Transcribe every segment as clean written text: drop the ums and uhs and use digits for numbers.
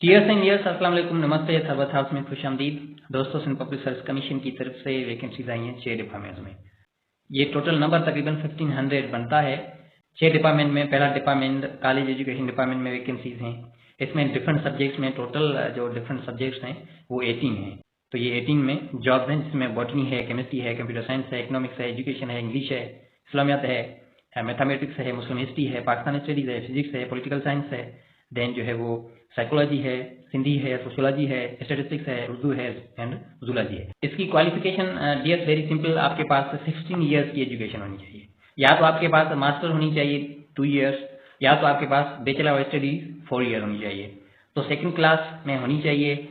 Dears and dears अस्सलाम वालेकुम, नमस्ते, थरवत हाउस में खुशामदीद। दोस्तों, सिंध पब्लिक सर्विस कमीशन की तरफ से वैकेंसीज आई हैं 6 डिपार्टमेंट्स में। ये टोटल नंबर तकरीबन 1500 बनता है। 6 डिपार्टमेंट में पहला डिपार्टमेंट कॉलेज एजुकेशन डिपार्टमेंट में वैकेंसीज हैं। इसमें डिफरेंट सब्जेक्ट्स में टोटल जो डिफरेंट सब्जेक्ट्स हैं वो 18 हैं। तो ये 18 में जॉब्स हैं जिसमें बॉटनी है, केमिस्ट्री है, कंप्यूटर साइंस है, इकोनॉमिक्स है, एजुकेशन है, इंग्लिश है, इस्लामियात है, मैथमेटिक्स है, मुस्लिम हिस्ट्री है, पाकिस्तानी स्टडीज़ है, फिजिक्स है, पॉलिटिकल साइंस है, देन जो है वो साइकोलॉजी है, सिंधी है, सोशियोलॉजी है, स्टैटिस्टिक्स है, उर्दू है एंड जूलॉजी है। इसकी क्वालिफिकेशन डियर वेरी सिंपल, आपके पास 16 ईयर्स की एजुकेशन होनी चाहिए। या तो आपके पास मास्टर होनी चाहिए 2 ईयर्स, या तो आपके पास बैचलर ऑफ स्टडीज 4 ईयर होनी चाहिए। तो सेकंड क्लास में होनी चाहिए।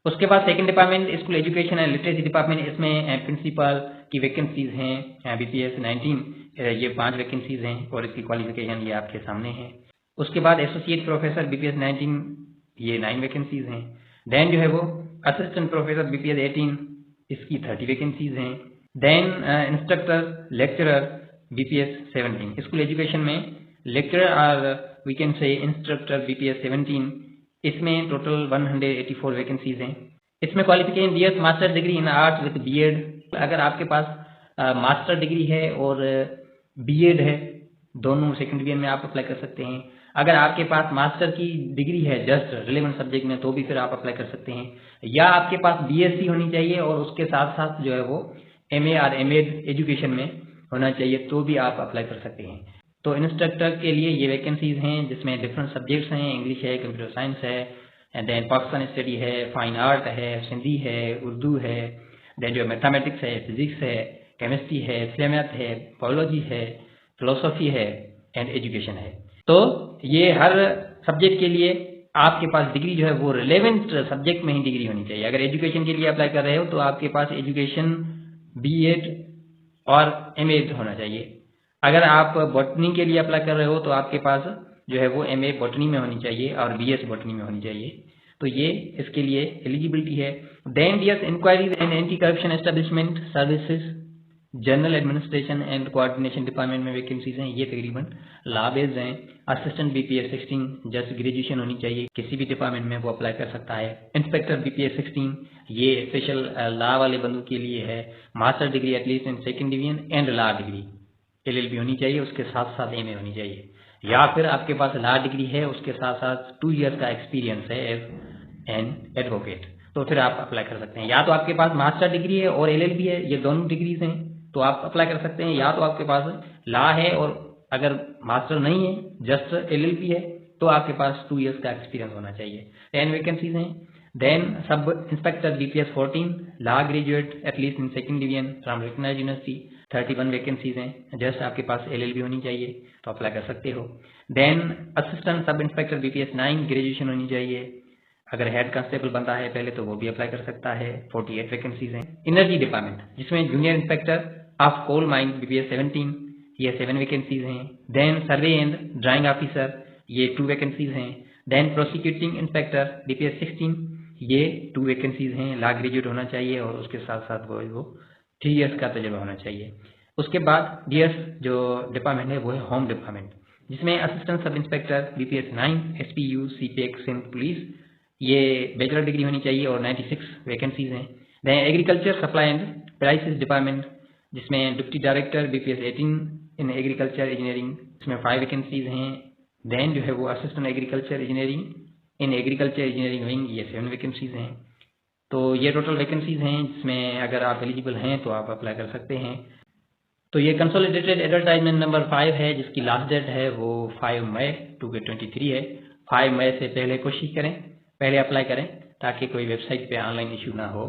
उसके बाद second department school education and literacy department, इसमें प्रिंसिपल की वैकेंसीज हैं BPS 19, ये 5 वैकेंसीज हैं और इसकी क्वालिफिकेशन ये आपके सामने है। उसके बाद एसोसिएट प्रोफेसर BPS 19, ये 9 वैकेंसीज हैं। देन जो है वो असिस्टेंट प्रोफेसर BPS 18, इसकी 30 वैकेंसीज हैं। Then instructor lecturer BPS 17, school education में लेक्चरर और we can say instructor BPS 17, इसमें टोटल 184 वैकेंसीज हैं। इसमें qualification BS master degree in arts with BEd। अगर आपके पास मास्टर डिग्री है और BEd है, दोनों सेकंड डिवीजन में आप अप्लाई कर सकते हैं। अगर आपके पास मास्टर की डिग्री है जस्ट रिलेवेंट सब्जेक्ट में, तो भी फिर आप अप्लाई कर सकते हैं। या आपके पास BSc होनी चाहिए और उसके साथ साथ जो है वो MA और MAd एजुकेशन में होना चाहिए, तो भी आप अप्लाई कर सकते हैं। तो इंस्ट्रक्टर के लिए ये वैकेंसीज हैं जिसमें डिफरेंट सब्जेक्ट्स हैं, इंग्लिश है, कंप्यूटर साइंस है, एंड देन पाकिस्तानी स्टडी है, फाइन आर्ट है, सिंधी है, उर्दू है, देन जो मैथमेटिक्स है, फिजिक्स है, केमिस्ट्री है, इस्लामियात है, बायोलॉजी है, फिलोसफी है एंड एजुकेशन है। तो ये हर सब्जेक्ट के लिए आपके पास डिग्री जो है वो रिलेवेंट सब्जेक्ट में ही डिग्री होनी चाहिए। अगर एजुकेशन के लिए अप्लाई कर रहे हो तो आपके पास एजुकेशन BEd और MA होना चाहिए। अगर आप बॉटनी के लिए अप्लाई कर रहे हो तो आपके पास जो है वो MA बॉटनी में होनी चाहिए और BS बॉटनी में होनी चाहिए। तो ये इसके लिए एलिजिबिलिटी है। Then dear inquiries and anti corruption establishment services, general administration and coordination department में वैकेंसीज हैं। ये तकरीबन लॉ बेस्ड हैं। असिस्टेंट BPS 16 जस्ट ग्रेजुएशन होनी चाहिए, किसी भी डिपार्टमेंट में वो अप्लाई कर सकता है। इंस्पेक्टर BPS 16, ये स्पेशल लॉ वाले बंदों के लिए है। Master degree at least in second division and law degree LLB होनी चाहिए, उसके साथ साथ MA होनी चाहिए। या फिर आपके पास लॉ डिग्री है, उसके साथ साथ 2 ईयर्स का एक्सपीरियंस है एज एन एडवोकेट, तो फिर आप अप्लाई कर सकते हैं। या तो आपके पास मास्टर डिग्री है और LLB है, ये दोनों डिग्रीज हैं, तो आप अप्लाई कर सकते हैं। या तो आपके पास लॉ है और अगर मास्टर नहीं है जस्ट LLB है, तो आपके पास 2 ईयर्स का एक्सपीरियंस होना चाहिए। 10 वैकेंसीज हैं। Then sub inspector BPS 14, law graduate at least in second division from recognised university, 31 vacancies हैं। जस्ट आपके पास LLB होनी चाहिए तो अप्लाई कर सकते हो। Then assistant sub inspector BPS 9, graduation होनी चाहिए। अगर हेड कांस्टेबल बनता है पहले तो वो भी अप्लाई कर सकता है। 48 वैकेंसीज हैं। एनर्जी डिपार्टमेंट जिसमें junior inspector of coal mine BPS 17, ये 7 वैकेंसीज हैं। Then survey and drawing officer, ये 2 वैकेंसीज हैं। देन प्रोसिक्यूटिंग इंस्पेक्टर BPS 16, ये 2 वैकेंसीज हैं। लॉ ग्रेजुएट होना चाहिए और उसके साथ साथ वो 3 ईयर्स का तजुर्बा होना चाहिए। उसके बाद DS जो डिपार्टमेंट है वो है होम डिपार्टमेंट, जिसमें assistant sub inspector BPS 9, SPU CPEC Sindh police, ये बैचलर डिग्री होनी चाहिए और 96 वैकेंसीज हैं। Then agriculture supply and prices department, जिसमें deputy director BPS 18 in agriculture engineering, इसमें 5 वैकेंसीज हैं। देन जो है वो assistant agriculture engineering in agriculture engineering wing, ये 7 वैकेंसीज हैं। तो ये टोटल वैकेंसीज हैं जिसमें अगर आप एलिजिबल हैं तो आप अप्लाई कर सकते हैं। तो ये कंसोलिडेटेड एडवर्टाइजमेंट नंबर 5 है, जिसकी लास्ट डेट है वो 5 मई 2023 है। 5 मई से पहले कोशिश करें, पहले अप्लाई करें ताकि कोई वेबसाइट पे ऑनलाइन इशू ना हो।